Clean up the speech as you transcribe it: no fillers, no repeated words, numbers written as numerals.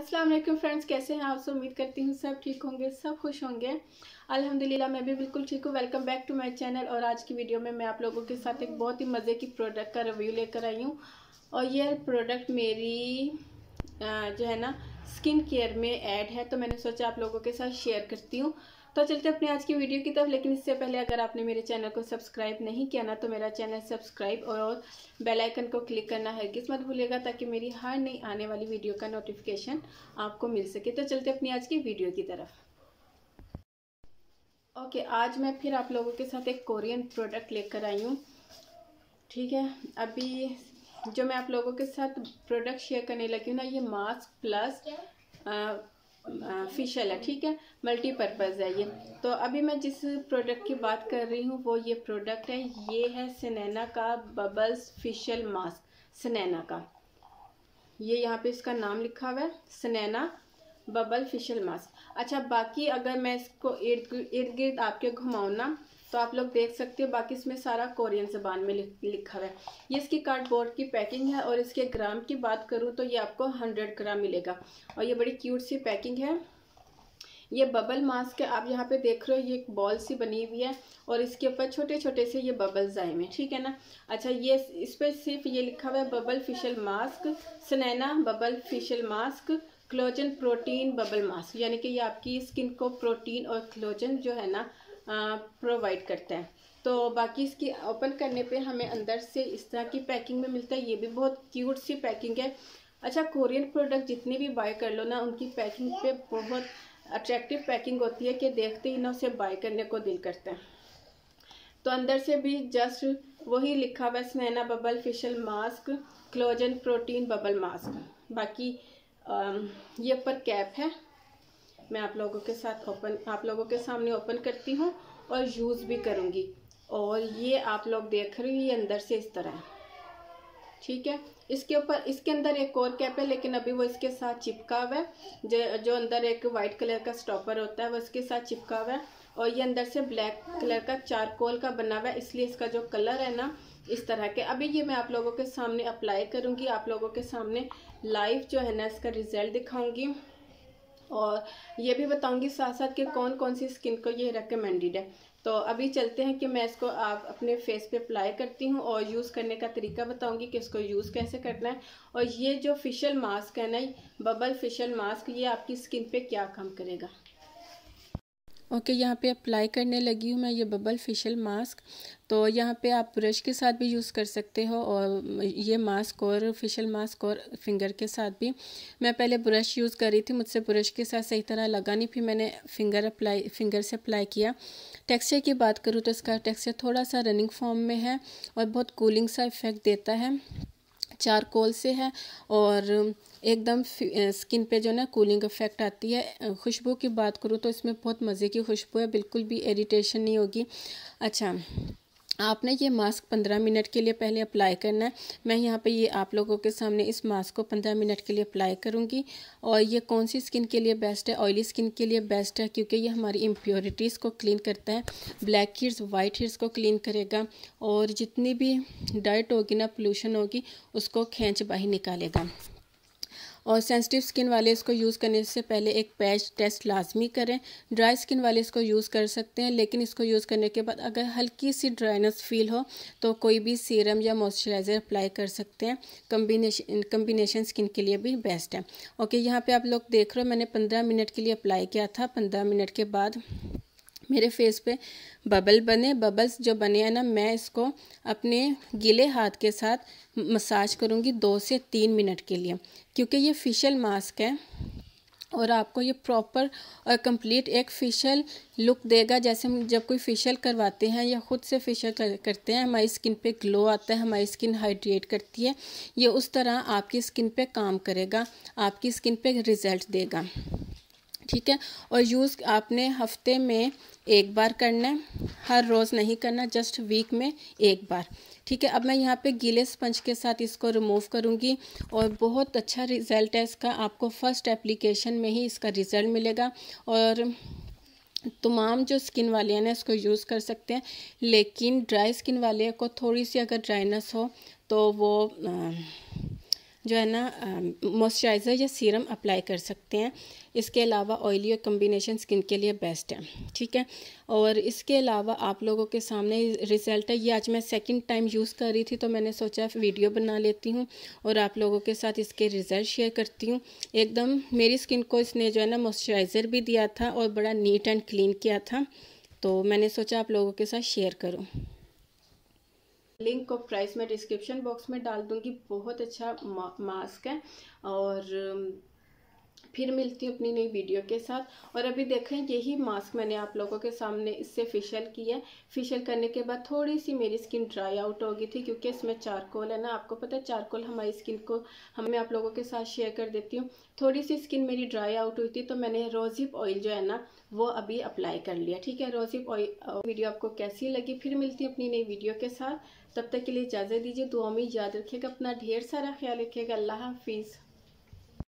अस्सलाम वालेकुम फ्रेंड्स, कैसे हैं आप सब। उम्मीद करती हूँ सब ठीक होंगे, सब खुश होंगे। अल्हम्दुलिल्लाह मैं भी बिल्कुल ठीक हूँ। Welcome back to my channel. और आज की वीडियो में मैं आप लोगों के साथ एक बहुत ही मज़े की प्रोडक्ट का रिव्यू लेकर आई हूँ। और ये प्रोडक्ट मेरी जो है ना स्किन केयर में ऐड है, तो मैंने सोचा आप लोगों के साथ शेयर करती हूँ। तो चलते अपने आज की वीडियो की तरफ। लेकिन इससे पहले अगर आपने मेरे चैनल को सब्सक्राइब नहीं किया ना, तो मेरा चैनल सब्सक्राइब और बेल आइकन को क्लिक करना हरगिज़ मत भूलिएगा, ताकि मेरी हर नई आने वाली वीडियो का नोटिफिकेशन आपको मिल सके। तो चलते अपनी आज की वीडियो की तरफ। ओके, आज मैं फिर आप लोगों के साथ एक कोरियन प्रोडक्ट लेकर आई हूँ। ठीक है, अभी जो मैं आप लोगों के साथ प्रोडक्ट शेयर करने लगी हूँ ना, ये मास्क प्लस फेशियल है। ठीक है, मल्टीपर्पज़ है ये। तो अभी मैं जिस प्रोडक्ट की बात कर रही हूँ वो ये प्रोडक्ट है। ये है सनैना का बबल्स फेशियल मास्क। सनैना का ये यहाँ पे इसका नाम लिखा हुआ है, सनैना बबल फेशियल मास्क। अच्छा, बाकी अगर मैं इसको इर्द गिर्द आपके घुमाऊँ ना, तो आप लोग देख सकते हो बाकी इसमें सारा कोरियन ज़बान में लिखा हुआ है। ये इसकी कार्डबोर्ड की पैकिंग है। और इसके ग्राम की बात करूँ तो ये आपको 100 ग्राम मिलेगा। और ये बड़ी क्यूट सी पैकिंग है। ये बबल मास्क है, आप यहाँ पे देख रहे हो, ये एक बॉल सी बनी हुई है और इसके ऊपर छोटे छोटे से ये बबल्स आए हुए हैं। ठीक है ना। अच्छा, ये इस पर सिर्फ ये लिखा हुआ है bubble facial mask, Senana bubble facial mask, collagen protein bubble mask. यानी कि ये आपकी स्किन को प्रोटीन और कोलेजन जो है ना प्रोवाइड करता है। तो बाकी इसकी ओपन करने पे हमें अंदर से इस तरह की पैकिंग में मिलता है। ये भी बहुत क्यूट सी पैकिंग है। अच्छा, कोरियन प्रोडक्ट जितने भी बाय कर लो ना, उनकी पैकिंग पे बहुत अट्रैक्टिव पैकिंग होती है कि देखते ही ना उसे बाय करने को दिल करता है। तो अंदर से भी जस्ट वही लिखा हुआ है, Senana bubble facial mask, collagen protein bubble mask. बाकी ये ऊपर कैप है। मैं आप लोगों के सामने ओपन करती हूँ और यूज़ भी करूँगी। और ये आप लोग देख रहे हो, ये अंदर से इस तरह है। ठीक है, इसके अंदर एक और कैप है, लेकिन अभी वो इसके साथ चिपका हुआ है। जो अंदर एक वाइट कलर का स्टॉपर होता है वो इसके साथ चिपका हुआ है। और ये अंदर से ब्लैक कलर का चारकोल का बना हुआ है, इसलिए इसका जो कलर है ना इस तरह के। अभी ये मैं आप लोगों के सामने अप्लाई करूँगी, आप लोगों के सामने लाइव जो है ना इसका रिजल्ट दिखाऊंगी। और ये भी बताऊंगी साथ साथ कि कौन कौन सी स्किन को ये रिकमेंडेड है। तो अभी चलते हैं कि मैं इसको आप अपने फेस पे अप्लाई करती हूँ और यूज़ करने का तरीका बताऊंगी कि इसको यूज़ कैसे करना है। और ये जो फेशियल मास्क है ना, बबल फेशियल मास्क, ये आपकी स्किन पे क्या काम करेगा। ओके, यहाँ पे अप्लाई करने लगी हूँ मैं ये बबल फेशियल मास्क। तो यहाँ पे आप ब्रश के साथ भी यूज़ कर सकते हो, और ये मास्क और फेशियल मास्क और फिंगर के साथ भी। मैं पहले ब्रश यूज़ कर रही थी, मुझसे ब्रश के साथ सही तरह लगा नहीं, फिर मैंने फिंगर से अप्लाई किया। टेक्सचर की बात करूँ तो इसका टेक्सचर थोड़ा सा रनिंग फॉर्म में है और बहुत कूलिंग सा इफ़ेक्ट देता है, चारकोल से है। और एकदम स्किन पे जो ना कूलिंग इफेक्ट आती है। खुशबू की बात करूँ तो इसमें बहुत मज़े की खुशबू है, बिल्कुल भी इरिटेशन नहीं होगी। अच्छा, आपने ये मास्क 15 मिनट के लिए पहले अप्लाई करना है। मैं यहाँ पे ये आप लोगों के सामने इस मास्क को 15 मिनट के लिए अप्लाई करूँगी। और ये कौन सी स्किन के लिए बेस्ट है, ऑयली स्किन के लिए बेस्ट है, क्योंकि ये हमारी इम्प्योरिटीज़ को क्लीन करता है, ब्लैक हेड्स वाइट हेड्स को क्लीन करेगा, और जितनी भी डर्ट होगी ना, पोल्यूशन होगी, उसको खींच बाहर निकालेगा। और सेंसिटिव स्किन वाले इसको यूज़ करने से पहले एक पैच टेस्ट लाजमी करें। ड्राई स्किन वाले इसको यूज़ कर सकते हैं, लेकिन इसको यूज़ करने के बाद अगर हल्की सी ड्राइनेस फील हो तो कोई भी सीरम या मॉइस्चराइज़र अप्लाई कर सकते हैं। कम्बिनेशन स्किन के लिए भी बेस्ट है। ओके, यहाँ पे आप लोग देख रहे हो, मैंने 15 मिनट के लिए अप्लाई किया था। 15 मिनट के बाद मेरे फेस पे बबल्स जो बने हैं ना, मैं इसको अपने गीले हाथ के साथ मसाज करूँगी 2 से 3 मिनट के लिए, क्योंकि ये फेशियल मास्क है और आपको ये प्रॉपर और कंप्लीट एक फेशियल लुक देगा। जैसे हम जब कोई फेशियल करवाते हैं या ख़ुद से फेशियल करते हैं, हमारी स्किन पे ग्लो आता है, हमारी स्किन हाइड्रेट करती है, ये उस तरह आपकी स्किन पे काम करेगा, आपकी स्किन पे रिज़ल्ट देगा। ठीक है, और यूज़ आपने हफ्ते में 1 बार करना है, हर रोज़ नहीं करना, जस्ट वीक में 1 बार। ठीक है, अब मैं यहाँ पे गीले स्पंज के साथ इसको रिमूव करूँगी और बहुत अच्छा रिज़ल्ट है इसका। आपको फर्स्ट एप्लीकेशन में ही इसका रिज़ल्ट मिलेगा। और तमाम जो स्किन वाले हैं ना इसको यूज़ कर सकते हैं, लेकिन ड्राई स्किन वाले को थोड़ी सी अगर ड्राइनेस हो तो वो जो है ना मॉइस्चराइज़र या सीरम अप्लाई कर सकते हैं। इसके अलावा ऑयली और कॉम्बिनेशन स्किन के लिए बेस्ट है, ठीक है। और इसके अलावा आप लोगों के सामने रिज़ल्ट है, ये आज मैं सेकंड टाइम यूज़ कर रही थी तो मैंने सोचा वीडियो बना लेती हूँ और आप लोगों के साथ इसके रिज़ल्ट शेयर करती हूँ। एकदम मेरी स्किन को इसने जो है ना मॉइस्चराइज़र भी दिया था और बड़ा नीट एंड क्लीन किया था, तो मैंने सोचा आप लोगों के साथ शेयर करूँ। लिंक और प्राइस मैं डिस्क्रिप्शन बॉक्स में डाल दूँगी। बहुत अच्छा मास्क है। और फिर मिलती हूँ अपनी नई वीडियो के साथ। और अभी देखें यही मास्क मैंने आप लोगों के सामने इससे फेशियल किया है। फेशियल करने के बाद थोड़ी सी मेरी स्किन ड्राई आउट हो गई थी क्योंकि इसमें चारकोल है ना, आपको पता है चारकोल हमारी स्किन को मैं आप लोगों के साथ शेयर कर देती हूँ। थोड़ी सी स्किन मेरी ड्राई आउट हुई थी तो मैंने रोज़हिप ऑयल जो है ना वो अभी अप्लाई कर लिया, ठीक है। रोज़हिप ऑयल वीडियो आपको कैसी लगी, फिर मिलती हूँ अपनी नई वीडियो के साथ। तब तक के लिए इजाज़त दीजिए। दुआ में याद रखिएगा, अपना ढेर सारा ख्याल रखिएगा। अल्लाह हाफिज़।